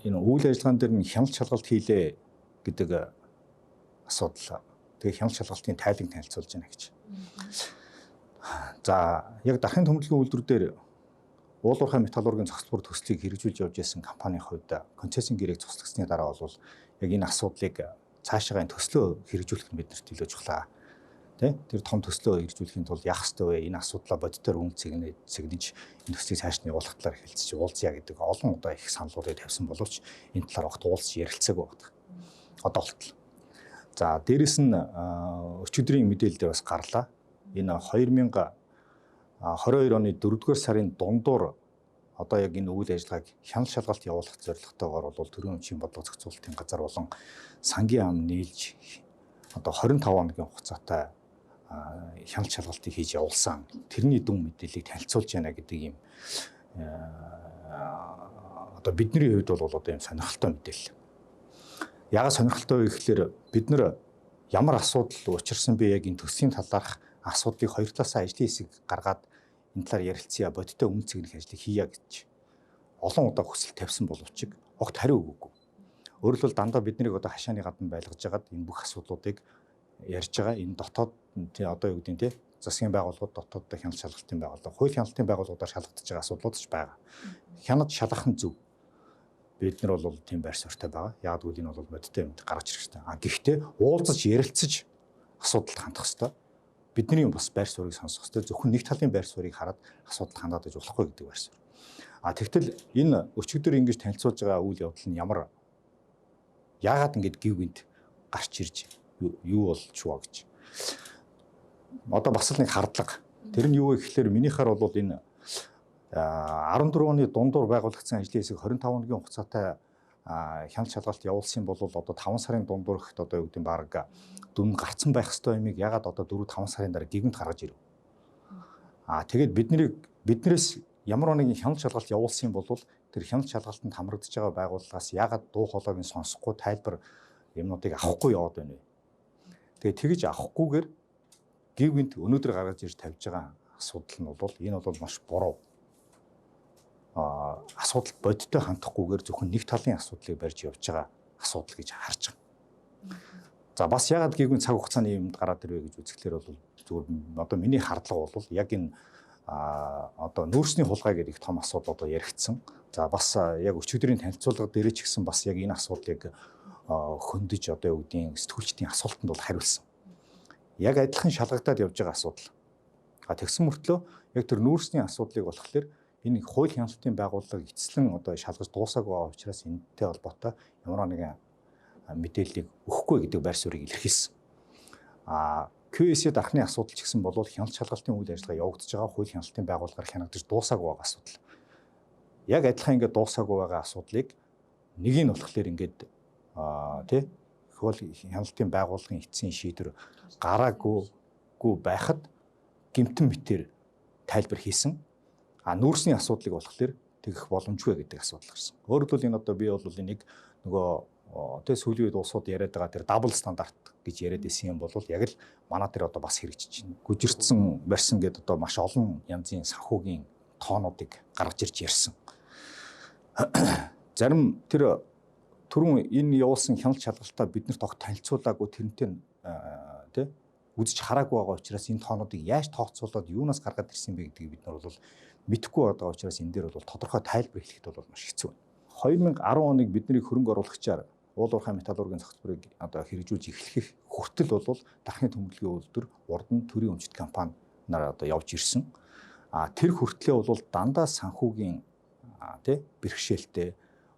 энэ үйл ажиллагаан дээр нь хяналт шалгалт хийлээ гэдэг асуудал. Тэгээ хяналт шалгалтын тайлбарыг танилцуулж байна гэж. За яг дахин төмөрлөгийн үйлдвэр дээр уулуурхай металлургийн зохицуулбар төслийг хэрэгжүүлж явж байсан компанийн хувьд концессийн гэрээг цуцлагдсны дараа бол яг энэ асуудлыг цаашаа төслөө хэрэгжүүлэх нь биднэрт илүү чухал. Тэр том төслөө хэрэгжүүлэхийн тулд яах ёстой вэ? Энэ асуудлаа бодитоор цэгнэж энэ төслийг цааш нь явуулах талаар хэлцэж уулзъя гэдэг олон удаа их саналуудыг тавьсан боловч энэ талаар огт уулзч ярилцаагүй байна. Одоо болтол. За дээрэс нь өчигдрийн мэдээлэл дээр бас гарлаа. Энэ 2022 оны 4-р сарын дундуур одоо яг энэ үйл ажиллагааг хяналт шалгалт явуулах зорилготойгоор бол төрийн өмчийн бодлого зохицуулалтын газар болон сангийн ам нийлж одоо 25 хоногийн хугацаатай хяналт шалгалтыг хийж явуулсан. Тэрний дүн мэдээллийг танилцуулж байна гэдэг юм одоо бидний хувьд бол одоо юм сонирхолтой мэдээлэл. Яагаад сонирхолтой вэ гэхээр бид нар ямар асуудал учирсан бэ яг энэ төслийн талаарх асуудлыг хоёр талаасаа ажлын хэсэг гаргаад энэ талаар ярилцъя, бодиттой өмнө цэгнэх ажлыг хийя гэж олон удаа хүсэл тавьсан боловч огт хариу өгөөгүй. Өөрөлдвөл дандаа биднийг одоо хашааны гадна байлгаж байгаад энэ бүх асуудлуудыг ярьж байгаа. Энэ дотоод одоо юу гэдэг нь те засгийн байгууллагууд дотооддоо хяналт шалгалтын байгууллага, хууль хяналтын байгууллагуудаар шалгагдаж байгаа асуудлууд ч байгаа. Хянаж шалгах нь зөв. Бид нар бол тийм байр суурьтай байгаа. Яг үл энэ бол бодиттой юмд гаргаж ирэх хэрэгтэй. Гэхдээ уулзаж ярилцаж асуудалд хандах хэрэгтэй. Бидний бас байр суурийг сонсох хэрэгтэй. Зөвхөн нэг талын байр суурийг хараад асуудалд хандаад иж болохгүй гэдэг байр суурь. Тэгтэл энэ өчигдөр ингэж танилцуулж байгаа үйл явдал нь ямар яагаад ингэж гів гинт гарч ирж юу болж шваа гэж. Одоо бас л нэг хардлага. Тэр нь юу вэ гэхээр минийхаар бол энэ 14 оны дундуур байгуулагдсан ажлын хэсэг 25 хоногийн хугацаатай хяналт шалгалт явуулсан бол одоо 5 сарын дундуурхт одоо юу гэдэг нь баг дүн гарцсан байх ёстой юмыг ягаад одоо 4-5 сарын дараа гигнт гаргаж ирв. Тэгээд биднээс ямар нэгэн хяналт шалгалт явуулсан бол тэр хяналт шалгалтанд хамрагдж байгаа байгууллагаас ягаад дуу хоолойг сонсохгүй тайлбар юмнуудыг авахгүй яваад байна вэ? Тэгээд тэгж авахгүйгээр гигнт өнөөдөр гаргаж ирж тавьж байгаа асуудал нь бол энэ бол маш буруу. Асуудал бодиттой хандахгүйгээр зөвхөн нэг талын асуудлыг барьж явж байгаа асуудал гэж харж байгаа. За бас ягаад гэгүүн цаг хугацааны юмд гараад ирвэ гэж үзэхлээр бол зүгээр одоо миний хардлага бол яг энэ одоо нүүрсний хулгай гэдэг их том асуудал одоо яригдсан. За бас яг өчигдрийн танилцуулга дээр ч гэсэн бас яг энэ асуудлыг хөндөж одоо юу гэдгийг сэтгүүлчдийн асуултанд бол хариулсан. Яг адилхан шалгагдаад явж байгаа асуудал. Тэгсэн мөртлөө яг тэр нүүрсний асуудлыг болохоор энэ хууль хяналтын байгууллага эцэслэн одоо шалгаж дуусаагүй байгаа учраас энэтэй холбоотой ямар нэгэн мэдээллийг өгөхгүй гэдэг байр суурийг илэрхийлсэн. QS-д анхны асуудал ч гэсэн бол хяналт шалгалтын үйл ажиллагаа явагдаж байгаа хууль хяналтын байгууллагаар хянагдаж дуусаагүй байгаа асуудал. Яг адилхан ингээд дуусаагүй байгаа асуудлыг нэг нь болохоор ингээд хууль хяналтын байгууллагын эцсийн шийдвэр гараагүй байхад гэмтэн мэтэр тайлбар хийсэн. Нүүрсний асуудлыг болохоор тэгэх боломжгүй гэдэг асуудал гарсан. Өөрөөр хэлбэл энэ одоо би бол энийг нөгөө сүүлийн үед улсууд яриад байгаа тэр дабл стандарт гэж яриад исэн юм бол яг л манай тэр одоо бас хэрэгжиж байна. Гүжирдсэн барьсан гэдэг одоо маш олон янзын санхүүгийн тоонуудыг гаргаж ирж ярьсан. Зарим тэр түрүүн энэ явуулсан хяналт шалгалтаа биднэрт огт танилцуулаагүй тэрнтэй үзэж хараагүй байгаа учраас энэ тоонуудыг яаж тооцоолоод юунаас гаргаад ирсэн бэ гэдгийг бид нар бол мэдэхгүй байгаа учраас энэ дээр бол тодорхой тайлбар хэлэхэд бол маш хэцүү. 2010 оныг бидний хөрөнгө оруулагчаар уулуурхай металлургийн зохицуулбарыг одоо хэрэгжүүлж эхлэх хүртэл бол дахны төмөрлөгийн үйлдвэр урд нь төрийн өмчт компани нар одоо явж ирсэн. Тэр хүртлээр бол дандаа санхүүгийн бэрхшээлтэй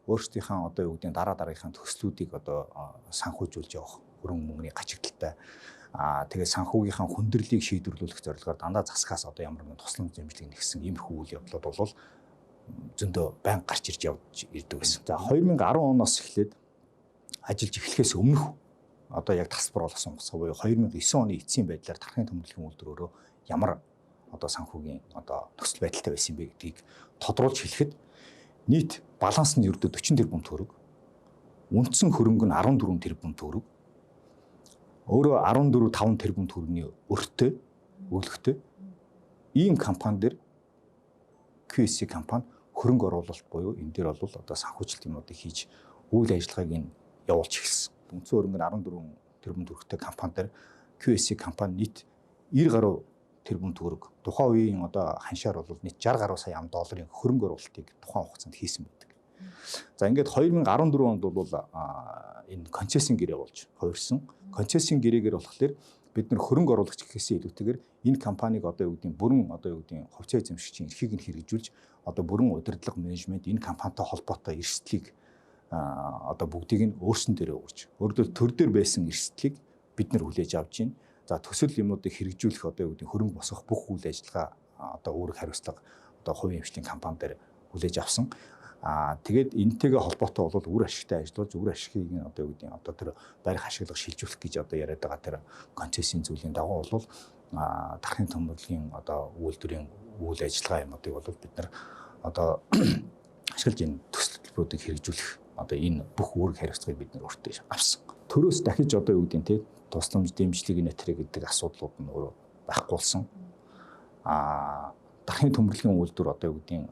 өөрсдийнхээ одоо юу гэдэг дараа дараагийнхаа төслүүдийг одоо санхүүжүүлж явах хөрөнгө мөнгөний гачигдaltaй тэгээд санхүүгийнхаа хүндрэлийг шийдвэрлүүлэх зорилгоор дандаа засгаас одоо ямар нэгэн тусламж дэмжлэг нэгсэн иймэрхүү үйл явдлууд бол зөндөө байнга гарч ирж явж ирдэг байсан. За 2010 оноос эхлээд ажиллаж эхлэхээс өмнөх одоо яг тасбар болсон хугацаа буюу 2009 оны эцсийн байдлаар тархины төмөрлөгийн үйлдвэр өөрөө ямар одоо санхүүгийн одоо нөхцөл байдалтай байсан бэ гэдгийг тодруулж хэлэхэд нийт баланс нь ердөө 40 тэрбум төгрөг, үндсэн хөрөнгө нь 14 тэрбум төгрөг, өөрөө 14.5 тэрбум төгрөгийн өртөө өглөхтэй ийм компани дээр QS компани хөрөнгө оруулалт буюу энэ дээр бол одоо санхүүжилт юмнуудыг хийж үйл ажиллагааг нь явуулж эхэлсэн. Үндсэн хөрөнгө нь 14 тэрбум төгрөгтэй компани дээр QSC компани нийт 90 гаруй тэрбум төгрөг тухайн үеийн одоо ханшаар бол нийт 60 гаруй сая ам долларын хөрөнгө оруулалтыг тухайн хугацаанд хийсэн байдаг. За ингээд 2014 онд бол энэ концессийн гэрээ болж хувирсан. Концессийн гэрээгээр болохоор бид нар хөрөнгө оруулагч гэхээсээ илүүтэйгээр энэ компаниг одоо юу гэдэг бүрэн одоо юу гэдэг хувьцаа эзэмшигчийн эрхийг нь хэрэгжүүлж одоо бүрэн удирдлага менежмент энэ компанитай холбоотой эрсдлийг одоо бүгдийг нь өөрсөн дээрээ өгч өөрөлдөл төр дээр байсан эрсдлийг бид нар хүлээж авч байна. За төсөл юмнуудыг хэрэгжүүлэх одоо юу гэдэг хөрөнгө босгох бүх үйл ажиллагаа одоо үүрэг хариуцлага одоо хувийн эмчлийн компани дээр хүлээж авсан. Тэгээд энэтэйгээ холбоотой бол үр ашигтай ажиллаж үр ашигыг нь одоо юу гэдэг одоо тэр барих ашиглах шилжүүлэх гэж одоо яриад байгаа тэр концессийн зүйлийн дагуу бол дархын төмөрлөгийн одоо үйлдвэрийн үйл ажиллагаа юмнуудыг бол бид нар одоо ашиглаж энэ төсөл төлбөрүүдийг хэрэгжүүлэх одоо энэ бүх үүрэг хариуцлагыг бид нар өөртөө авсан. Төрөөс дахиж одоо юу гэдэг нь тусламж дэмжлэг нэтрэ гэдэг асуудлууд нь өөрөө байхгүй болсон. Дархын төмөрлөгийн үйлдвэр одоо юу гэдэг нь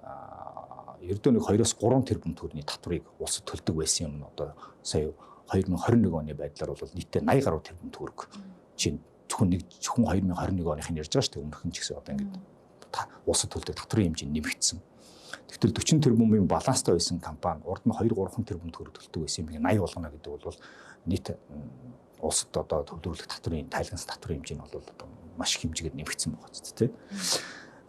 ердөө нэг 2-3 тэрбум төгрөгийн татварыг улсад төлдөг байсан юм одоо сая 2021 оны байдлаар бол нийтдээ 80 гаруй тэрбум төгрөг чинь зөвхөн 2021 оных нь ярьж байгаа шүү дээ. Өмнөх нь ч гэсэн одоо ингээд улсад төлдөг татварын хэмжээ нэмэгдсэн. Тэгтэл 40 тэрбумын баланстай байсан компани урд нь 2-3 тэрбум төгрөг төлдөг байсан юм 80 болгоно гэдэг бол нийт улсад одоо төвлөрүүлэх татварын тайлганс татварын хэмжээ нь бол одоо маш их хэмжээгээр нэмэгдсэн байгаа ч тийм.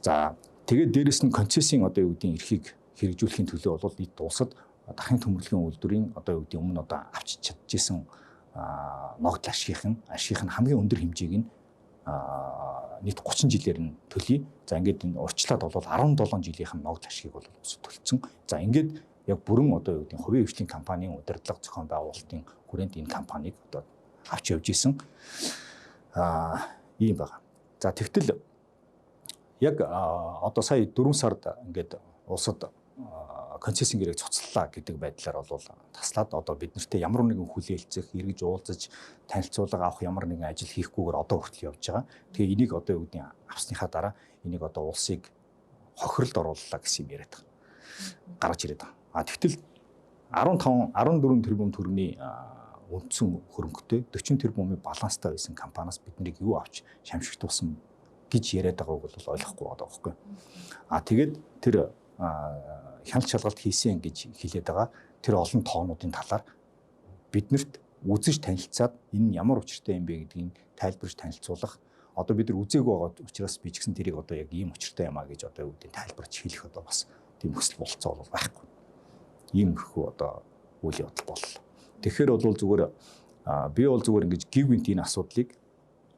За тэгээд дээрэс нь концессийн одоо юу гэдгийг эрхийг хэрэгжүүлэхийн төлөө бол нийт улсад дархын төмөрлөгийн үйлдвэрийн одоо юу гэдэг өмнө одоо авчиж чадчихсан ногдол ашигын хамгийн өндөр хэмжээг нь нийт 30 жилээр нь төлье. За ингээд энэ урьдчилаад бол 17 жилийнх нь ногдол ашигыг бол улсад төлсөн. За ингээд яг бүрэн одоо юу гэдэг хувийн хвшлийн компанийн удирдлага зохион байгуулалтын хүрээнд энэ компанийг одоо авч явж исэн ийм байна. За тэгтэл яг одоо сая 4 сард ингээд улсад концессийн гэрээг цуцлалаа гэдэг байдлаар бол таслаад одоо бид нартэй ямар нэгэн хүлээлцэх, эргэж уулзаж, танилцуулга авах ямар нэгэн ажил хийхгүйгээр одоо хүртэл явж байгаа. Тэгээ энийг одоо юу гэдэг нь авсныхаа дараа энийг одоо улсыг хохирлд орууллаа гэсэн юм яриад байгаа. Гаргаж ирээд байгаа. Тэгтэл 14 тэрбум төгрөгийн үндсэн хөрөнгөтэй 40 тэрбумын баланстай байсан компаниас бид нарыг юу авч шамшигдуулсан гэж яриад байгааг бол ойлгохгүй байгаа байхгүй. Тэгээд тэр хяналт шалгалт хийсэн гэж хэлээд байгаа. Тэр олон тоонуудын талаар биднэрт үзэж танилцаад энэ ямар учиртай юм бэ гэдгийг тайлбарж танилцуулах. Одоо бид нар үзээгүй байгаа учраас би ч гэсэн тэрийг одоо яг ийм учиртай юм а гэж одоо юу гэдэг тайлбарж хэлэх одоо бас тийм хүсэл болцоо бол байхгүй. Иймэрхүү одоо үйл явдал боллоо. Тэгэхээр бол зүгээр би бол зүгээр ингэж гівгэнт энэ асуудлыг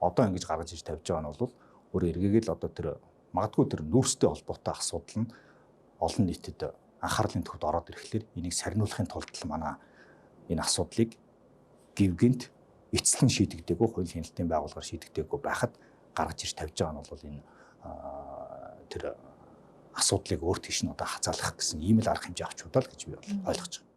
одоо ингэж гаргаж иж тавьж байгаа нь бол өөр эргээгээл одоо тэр магадгүй тэр нүүрстэй холбоотой асуудал нь олон нийтэд анхаарлын төвд ороод ирэхлээр энийг сарниулахын тулд манай энэ асуудлыг гівгэнт эцэслэн шийдэгдээгүй хууль хяналтын байгууллагаар шийдэгдээгүй байхад гаргаж ирж тавьж байгаа нь бол энэ тэр асуудлыг өөр тийш нь одоо хазаалах гэсэн ийм л арга хэмжээ авч удаа л гэж би ойлгож байгаа.